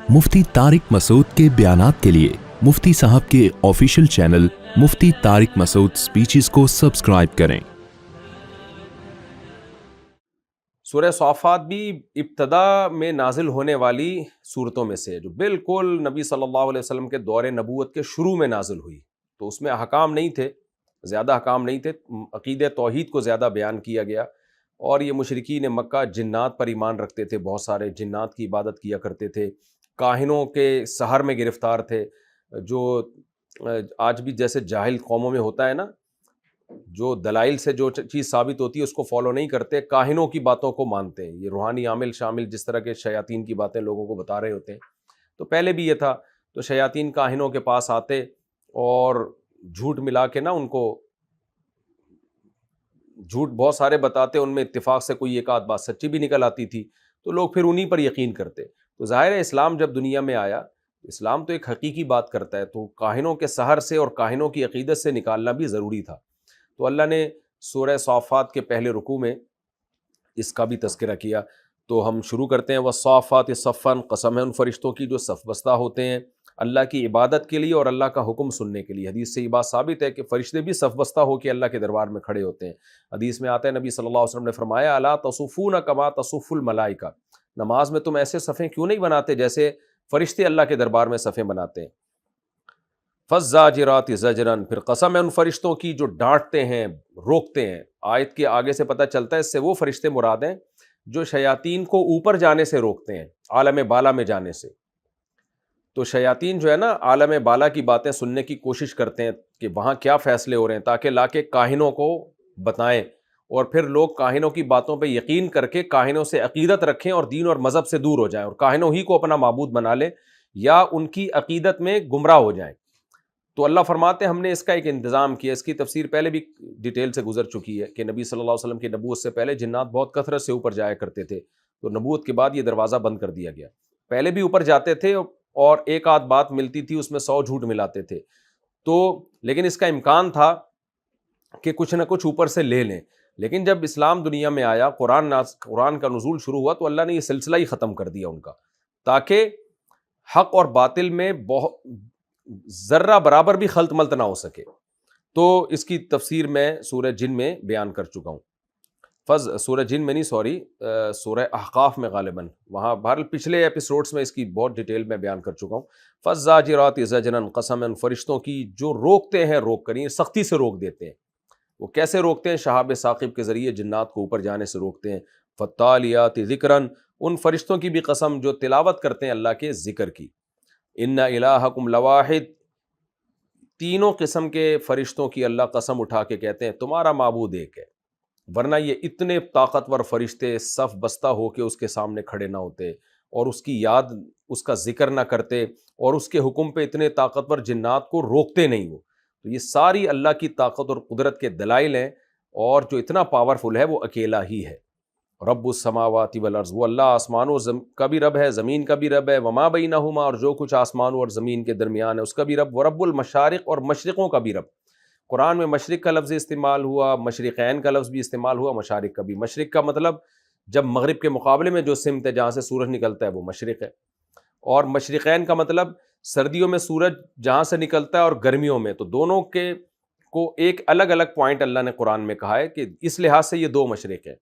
مفتی طارق مسعود کے بیانات کے لیے مفتی صاحب کے آفیشیل چینل مفتی طارق مسعود سپیچز کو سبسکرائب کریں۔ سورہ صافات بھی ابتدا میں نازل ہونے والی صورتوں میں سے جو بالکل نبی صلی اللہ علیہ وسلم کے دور نبوت کے شروع میں نازل ہوئی، تو اس میں احکام نہیں تھے، زیادہ احکام نہیں تھے، عقیدہ توحید کو زیادہ بیان کیا گیا، اور یہ مشرکین مکہ جنات پر ایمان رکھتے تھے، بہت سارے جنات کی عبادت کیا کرتے تھے، کاہنوں کے سحر میں گرفتار تھے، جو آج بھی جیسے جاہل قوموں میں ہوتا ہے نا، جو دلائل سے جو چیز ثابت ہوتی ہے اس کو فالو نہیں کرتے، کاہنوں کی باتوں کو مانتے ہیں، یہ روحانی عامل شامل جس طرح کے شیاطین کی باتیں لوگوں کو بتا رہے ہوتے ہیں، تو پہلے بھی یہ تھا، تو شیاطین کاہنوں کے پاس آتے اور جھوٹ ملا کے نا ان کو جھوٹ بہت سارے بتاتے، ان میں اتفاق سے کوئی ایک آدھ بات سچی بھی نکل آتی تھی، تو لوگ پھر انہی پر یقین کرتے۔ تو ظاہر ہے اسلام جب دنیا میں آیا، اسلام تو ایک حقیقی بات کرتا ہے، تو کاہنوں کے سحر سے اور کاہنوں کی عقیدت سے نکالنا بھی ضروری تھا۔ تو اللہ نے سورہ صافات کے پہلے رکوع میں اس کا بھی تذکرہ کیا، تو ہم شروع کرتے ہیں۔ والصافات صفا، قسم ہے ان فرشتوں کی جو صف بستہ ہوتے ہیں اللہ کی عبادت کے لیے اور اللہ کا حکم سننے کے لیے۔ حدیث سے یہ بات ثابت ہے کہ فرشتے بھی صف بستہ ہو کے اللہ کے دربار میں کھڑے ہوتے ہیں۔ حدیث میں آتا ہے نبی صلی اللہ علیہ وسلم نے فرمایا الا تصفون کما تصف الملائکہ، نماز میں تم ایسے صفیں کیوں نہیں بناتے جیسے فرشتے اللہ کے دربار میں صفیں بناتے ہیں۔ فالزاجرات زجرا، پھر قسم ہے ان فرشتوں کی جو ڈانٹتے ہیں، روکتے ہیں۔ آیت کے آگے سے پتہ چلتا ہے اس سے وہ فرشتے مراد ہیں جو شیاطین کو اوپر جانے سے روکتے ہیں، عالم بالا میں جانے سے۔ تو شیاطین جو ہے نا عالم بالا کی باتیں سننے کی کوشش کرتے ہیں کہ وہاں کیا فیصلے ہو رہے ہیں، تاکہ لا کے کاہنوں کو بتائیں، اور پھر لوگ کاہنوں کی باتوں پہ یقین کر کے کاہنوں سے عقیدت رکھیں اور دین اور مذہب سے دور ہو جائیں، اور کاہنوں ہی کو اپنا معبود بنا لیں یا ان کی عقیدت میں گمراہ ہو جائیں۔ تو اللہ فرماتے ہیں ہم نے اس کا ایک انتظام کیا۔ اس کی تفسیر پہلے بھی ڈیٹیل سے گزر چکی ہے کہ نبی صلی اللہ علیہ وسلم کی نبوت سے پہلے جنات بہت کثرت سے اوپر جایا کرتے تھے، تو نبوت کے بعد یہ دروازہ بند کر دیا گیا۔ پہلے بھی اوپر جاتے تھے اور ایک آدھ بات ملتی تھی، اس میں 100 جھوٹ ملاتے تھے، تو لیکن اس کا امکان تھا کہ کچھ نہ کچھ اوپر سے لے لیں۔ لیکن جب اسلام دنیا میں آیا، قرآن کا نزول شروع ہوا، تو اللہ نے یہ سلسلہ ہی ختم کر دیا ان کا، تاکہ حق اور باطل میں ذرہ برابر بھی خلط ملط نہ ہو سکے۔ تو اس کی تفسیر میں سورہ جن میں بیان کر چکا ہوں، سورہ جن میں نہیں، سورہ احقاف میں غالباً، وہاں بہرحال پچھلے ایپیسوڈز میں اس کی بہت ڈیٹیل میں بیان کر چکا ہوں۔ فالزاجرات زجرا، قسم ان فرشتوں کی جو روکتے ہیں، روک کر سختی سے روک دیتے ہیں۔ وہ کیسے روکتے ہیں؟ شہاب ثاقب کے ذریعے جنات کو اوپر جانے سے روکتے ہیں۔ فالتالیات ذکرا، ان فرشتوں کی بھی قسم جو تلاوت کرتے ہیں اللہ کے ذکر کی۔ ان الہکم لواحد، تینوں قسم کے فرشتوں کی اللہ قسم اٹھا کے کہتے ہیں تمہارا معبود ایک ہے، ورنہ یہ اتنے طاقتور فرشتے صف بستہ ہو کے اس کے سامنے کھڑے نہ ہوتے اور اس کی یاد، اس کا ذکر نہ کرتے، اور اس کے حکم پہ اتنے طاقتور جنات کو روکتے نہیں وہ۔ تو یہ ساری اللہ کی طاقت اور قدرت کے دلائل ہیں، اور جو اتنا پاورفل ہے وہ اکیلا ہی ہے۔ رب السماوات والارض، وہ اللہ آسمانوں کا بھی رب ہے، زمین کا بھی رب ہے، وما بینہما، اور جو کچھ آسمانوں اور زمین کے درمیان ہے اس کا بھی رب، ورب المشارق، اور مشرقوں کا بھی رب۔ قرآن میں مشرق کا لفظ استعمال ہوا، مشرقین کا لفظ بھی استعمال ہوا، مشارق کا بھی۔ مشرق کا مطلب جب مغرب کے مقابلے میں جو سمت ہے جہاں سے سورج نکلتا ہے وہ مشرق ہے، اور مشرقین کا مطلب سردیوں میں سورج جہاں سے نکلتا ہے اور گرمیوں میں، تو دونوں کے کو ایک الگ الگ پوائنٹ اللہ نے قرآن میں کہا ہے کہ اس لحاظ سے یہ دو مشرق ہیں۔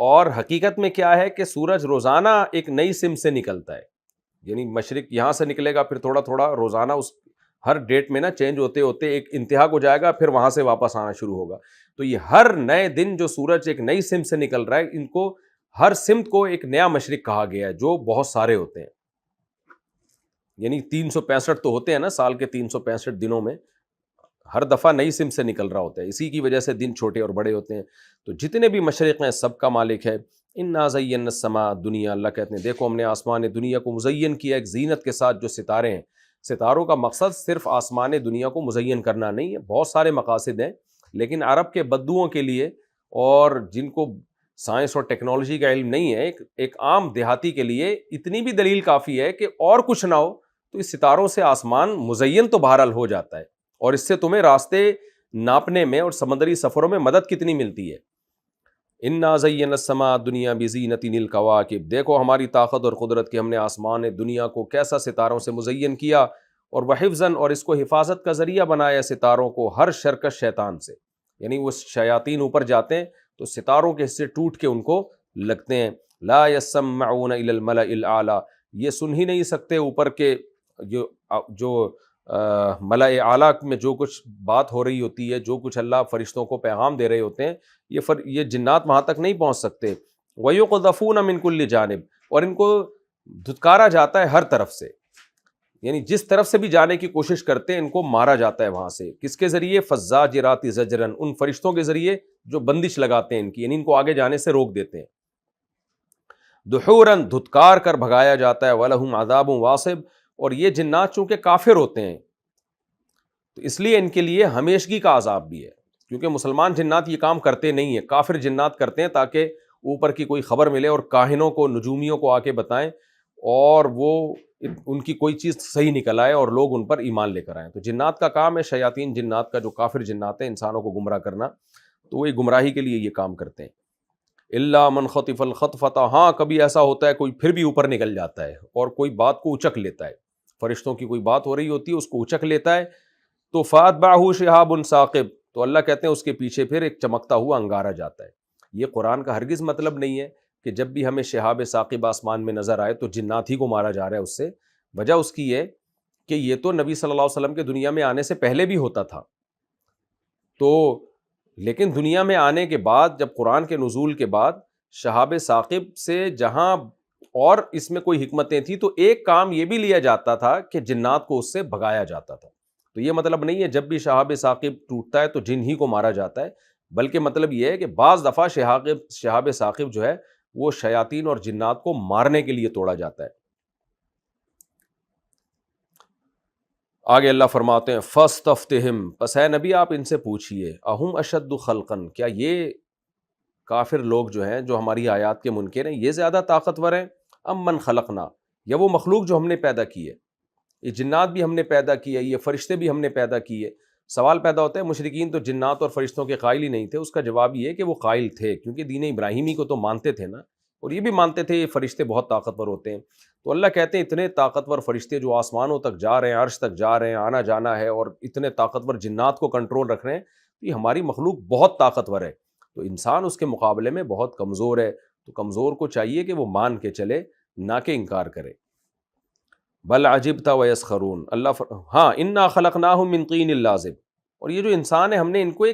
اور حقیقت میں کیا ہے کہ سورج روزانہ ایک نئی سمت سے نکلتا ہے، یعنی مشرق یہاں سے نکلے گا، پھر تھوڑا تھوڑا روزانہ اس ہر ڈیٹ میں نا چینج ہوتے ہوتے ایک انتہا کو جائے گا، پھر وہاں سے واپس آنا شروع ہوگا۔ تو یہ ہر نئے دن جو سورج ایک نئی سمت سے نکل رہا ہے، ان کو ہر سمت کو ایک نیا مشرق کہا گیا ہے، جو بہت سارے ہوتے ہیں، یعنی 365 تو ہوتے ہیں نا سال کے، 365 دنوں میں ہر دفعہ نئی سمت سے نکل رہا ہوتا ہے، اسی کی وجہ سے دن چھوٹے اور بڑے ہوتے ہیں۔ تو جتنے بھی مشرق ہیں سب کا مالک ہے۔ انا زینا السماء دنیا، اللہ کہتے ہیں دیکھو ہم نے آسمان دنیا کو مزین کیا ایک زینت کے ساتھ، جو ستارے ہیں۔ ستاروں کا مقصد صرف آسمان دنیا کو مزین کرنا نہیں ہے، بہت سارے مقاصد ہیں، لیکن عرب کے بدوؤں کے لیے اور جن کو سائنس اور ٹیکنالوجی کا علم نہیں ہے، ایک عام دیہاتی کے لیے اتنی بھی دلیل کافی ہے کہ اور کچھ نہ ہو تو اس ستاروں سے آسمان مزین تو بہرحال ہو جاتا ہے، اور اس سے تمہیں راستے ناپنے میں اور سمندری سفروں میں مدد کتنی ملتی ہے۔ انا زینا السماء الدنیا بزینۃ الکواکب، دیکھو ہماری طاقت اور قدرت کی، ہم نے آسمان دنیا کو کیسا ستاروں سے مزین کیا، اور وحفظاً، اور اس کو حفاظت کا ذریعہ بنایا ستاروں کو ہر شرکش شیطان سے، یعنی وہ شیاطین اوپر جاتے ہیں تو ستاروں کے حصے ٹوٹ کے ان کو لگتے ہیں۔ لا یسمعون الی الملأ الاعلی، یہ سن ہی نہیں سکتے اوپر کے جو ملأ اعلیٰ میں جو کچھ بات ہو رہی ہوتی ہے، جو کچھ اللہ فرشتوں کو پیغام دے رہے ہوتے ہیں، یہ جنات وہاں تک نہیں پہنچ سکتے۔ وَيُقْذَفُونَ مِن كُلِّ جانب، اور ان کو دھتکارا جاتا ہے ہر طرف سے، یعنی جس طرف سے بھی جانے کی کوشش کرتے ہیں ان کو مارا جاتا ہے وہاں سے۔ کس کے ذریعے؟ فَالزَّاجِرَاتِ زَجْرًا، ان فرشتوں کے ذریعے جو بندش لگاتے ہیں ان کی، یعنی ان کو آگے جانے سے روک دیتے ہیں۔ دحوراً، دھتکار کر بھگایا جاتا ہے۔ وَلَهُمْ عَذَابٌ وَاصِبٌ، اور یہ جنات چونکہ کافر ہوتے ہیں تو اس لیے ان کے لیے ہمیشگی کا عذاب بھی ہے، کیونکہ مسلمان جنات یہ کام کرتے نہیں ہیں، کافر جنات کرتے ہیں تاکہ اوپر کی کوئی خبر ملے اور کاہنوں کو، نجومیوں کو آ کے بتائیں اور وہ ان کی کوئی چیز صحیح نکل آئے اور لوگ ان پر ایمان لے کر آئیں۔ تو جنات کا کام ہے، شیاطین جنات کا، جو کافر جنات ہیں، انسانوں کو گمراہ کرنا، تو وہ گمراہی کے لیے یہ کام کرتے ہیں۔ الا من خطف الخطفۃ، ہاں کبھی ایسا ہوتا ہے کوئی پھر بھی اوپر نکل جاتا ہے اور کوئی بات کو اچک لیتا ہے، فرشتوں کی کوئی بات ہو رہی ہوتی ہے اس کو اچک لیتا ہے، تو فاتبعہ شہاب ثاقب، تو اللہ کہتے ہیں اس کے پیچھے پھر ایک چمکتا ہوا انگارہ جاتا ہے۔ یہ قرآن کا ہرگز مطلب نہیں ہے کہ جب بھی ہمیں شہاب ثاقب آسمان میں نظر آئے تو جنات ہی کو مارا جا رہا ہے اس سے، وجہ اس کی یہ کہ یہ تو نبی صلی اللہ علیہ وسلم کے دنیا میں آنے سے پہلے بھی ہوتا تھا، تو لیکن دنیا میں آنے کے بعد، جب قرآن کے نزول کے بعد شہاب ثاقب سے جہاں اور اس میں کوئی حکمتیں تھیں، تو ایک کام یہ بھی لیا جاتا تھا کہ جنات کو اس سے بھگایا جاتا تھا۔ تو یہ مطلب نہیں ہے جب بھی شہاب ثاقب ٹوٹتا ہے تو جن ہی کو مارا جاتا ہے، بلکہ مطلب یہ ہے کہ بعض دفعہ شہاب ثاقب جو ہے وہ شیاطین اور جنات کو مارنے کے لیے توڑا جاتا ہے۔ آگے اللہ فرماتے ہیں فاستفتہم، پس اے نبی آپ ان سے پوچھئے، اہم اشد خلقا، کیا یہ کافر لوگ جو ہیں، جو ہماری آیات کے منکر ہیں، یہ زیادہ طاقتور ہیں، ام من خلقنا، یا وہ مخلوق جو ہم نے پیدا کی ہے، یہ جنات بھی ہم نے پیدا کی ہے، یہ فرشتے بھی ہم نے پیدا کیے۔ سوال پیدا ہوتا ہے مشرکین تو جنات اور فرشتوں کے قائل ہی نہیں تھے، اس کا جواب یہ ہے کہ وہ قائل تھے، کیونکہ دین ابراہیمی کو تو مانتے تھے نا، اور یہ بھی مانتے تھے یہ فرشتے بہت طاقتور ہوتے ہیں۔ تو اللہ کہتے ہیں اتنے طاقتور فرشتے جو آسمانوں تک جا رہے ہیں، عرش تک جا رہے ہیں، آنا جانا ہے، اور اتنے طاقتور جنات کو کنٹرول رکھ رہے ہیں، تو یہ ہماری مخلوق بہت طاقتور ہے، تو انسان اس کے مقابلے میں بہت کمزور ہے، تو کمزور کو چاہیے کہ وہ مان کے چلے، نہ کہ انکار کرے۔ بل عجبت ویسخرون، ہاں انا خلقناہم من طین لازب، اور یہ جو انسان ہے ہم نے ان کو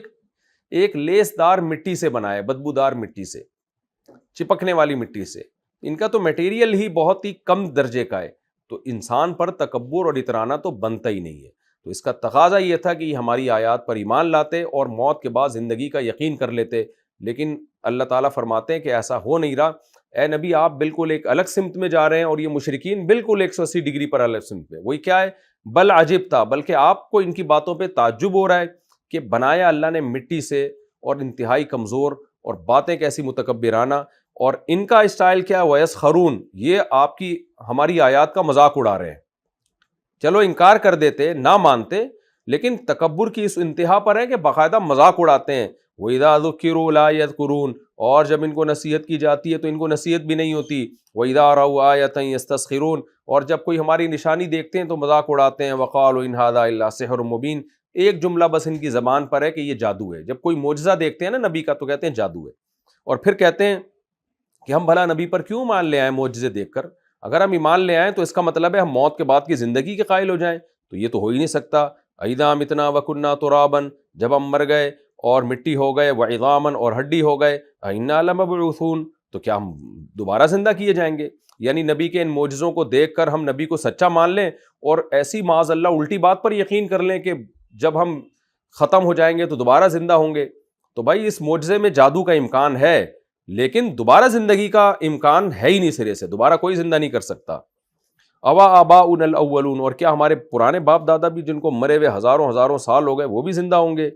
ایک لیس دار مٹی سے بنایا، بدبودار مٹی سے، چپکنے والی مٹی سے، ان کا تو میٹیریل ہی بہت ہی کم درجے کا ہے، تو انسان پر تکبر اور اترانا تو بنتا ہی نہیں ہے۔ تو اس کا تقاضا یہ تھا کہ یہ ہماری آیات پر ایمان لاتے اور موت کے بعد زندگی کا یقین کر لیتے، لیکن اللہ تعالیٰ فرماتے ہیں کہ ایسا ہو نہیں رہا۔ اے نبی آپ بالکل ایک الگ سمت میں جا رہے ہیں، اور یہ مشرکین بالکل 180 ڈگری پر الگ سمت میں۔ وہی کیا ہے؟ بل عجبتا، بلکہ آپ کو ان کی باتوں پہ تعجب ہو رہا ہے کہ بنایا اللہ نے مٹی سے، اور انتہائی کمزور، اور باتیں کیسی متکبرانہ، اور ان کا اسٹائل کیا ہے؟ وَيَسْخَرُونَ، یہ آپ کی ہماری آیات کا مذاق اڑا رہے ہیں۔ چلو انکار کر دیتے، نہ مانتے، لیکن تکبر کی اس انتہا پر ہے کہ باقاعدہ مذاق اڑاتے ہیں۔ وَإِذَا ذُكِّرُوا لَا يَذْكُرُونَ، اور جب ان کو نصیحت کی جاتی ہے تو ان کو نصیحت بھی نہیں ہوتی۔ وَإِذَا رَأَوْا آیَةً يَسْتَسْخِرُونَ، اور جب کوئی ہماری نشانی دیکھتے ہیں تو مذاق اڑاتے ہیں۔ وَقَالُوا إِنْ هَذَا إِلَّا سِحْرٌ مُبِينٌ، ایک جملہ بس ان کی زبان پر ہے کہ یہ جادو ہے۔ جب کوئی معجزہ دیکھتے ہیں نا نبی کا تو کہتے ہیں جادو ہے، اور پھر کہتے ہیں کہ ہم بھلا نبی پر کیوں مان لے آئیں معجزے دیکھ کر؟ اگر ہم ایمان لے آئیں تو اس کا مطلب ہے ہم موت کے بعد کی زندگی کے قائل ہو جائیں، تو یہ تو ہو ہی نہیں سکتا۔ اِذَا مِتْنَا وَكُنَّا تُرَابًا، جب ہم مر گئے اور مٹی ہو گئے، وَعِظَامًا، اور ہڈی ہو گئے، أَإِنَّا لَمَبْعُوثُونَ، تو کیا ہم دوبارہ زندہ کیے جائیں گے؟ یعنی نبی کے ان معجزوں کو دیکھ کر ہم نبی کو سچا مان لیں، اور ایسی معاذ اللہ الٹی بات پر یقین کر لیں کہ جب ہم ختم ہو جائیں گے تو دوبارہ زندہ ہوں گے۔ تو بھائی اس معجزے میں جادو کا امکان ہے، لیکن دوبارہ زندگی کا امکان ہے ہی نہیں، سرے سے دوبارہ کوئی زندہ نہیں کر سکتا۔ اوا آباؤنا الاولون، اور کیا ہمارے پرانے باپ دادا بھی جن کو مرے ہوئے ہزاروں ہزاروں سال ہو گئے وہ بھی زندہ ہوں گے؟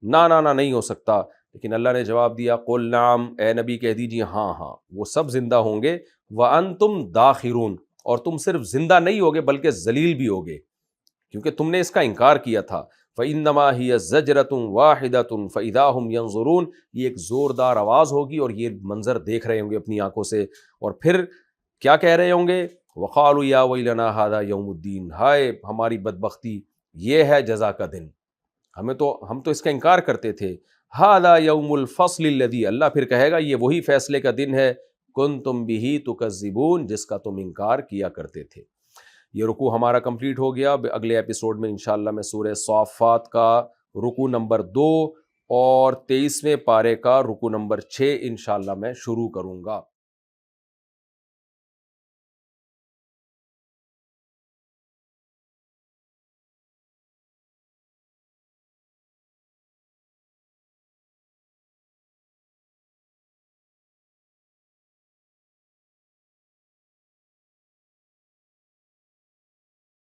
نہ نہ نہ، نہیں ہو سکتا۔ لیکن اللہ نے جواب دیا قل نعم، اے نبی کہہ دیجیے ہاں ہاں وہ سب زندہ ہوں گے، وانتم داخرون، اور تم صرف زندہ نہیں ہوگے بلکہ ذلیل بھی ہوگے، کیونکہ تم نے اس کا انکار کیا تھا۔ فإنما هي زجرۃ واحدۃ فإذا هم ينظرون، یہ ایک زوردار آواز ہوگی اور یہ منظر دیکھ رہے ہوں گے اپنی آنکھوں سے، اور پھر کیا کہہ رہے ہوں گے؟ وقالوا یا ویلنا ھذا یوم الدین، ہائے ہماری بدبختی، یہ ہے جزا کا دن، ہم تو اس کا انکار کرتے تھے۔ ھذا یوم الفصل الذی، اللہ پھر کہے گا یہ وہی فیصلے کا دن ہے، کنتم بہ تکذبون، جس کا تم انکار کیا کرتے تھے۔ یہ رکوع ہمارا کمپلیٹ ہو گیا۔ اگلے ایپیسوڈ میں انشاءاللہ میں سورہ صافات کا رکوع نمبر 2 اور 23ویں پارے کا رکوع نمبر 6 انشاءاللہ میں شروع کروں گا۔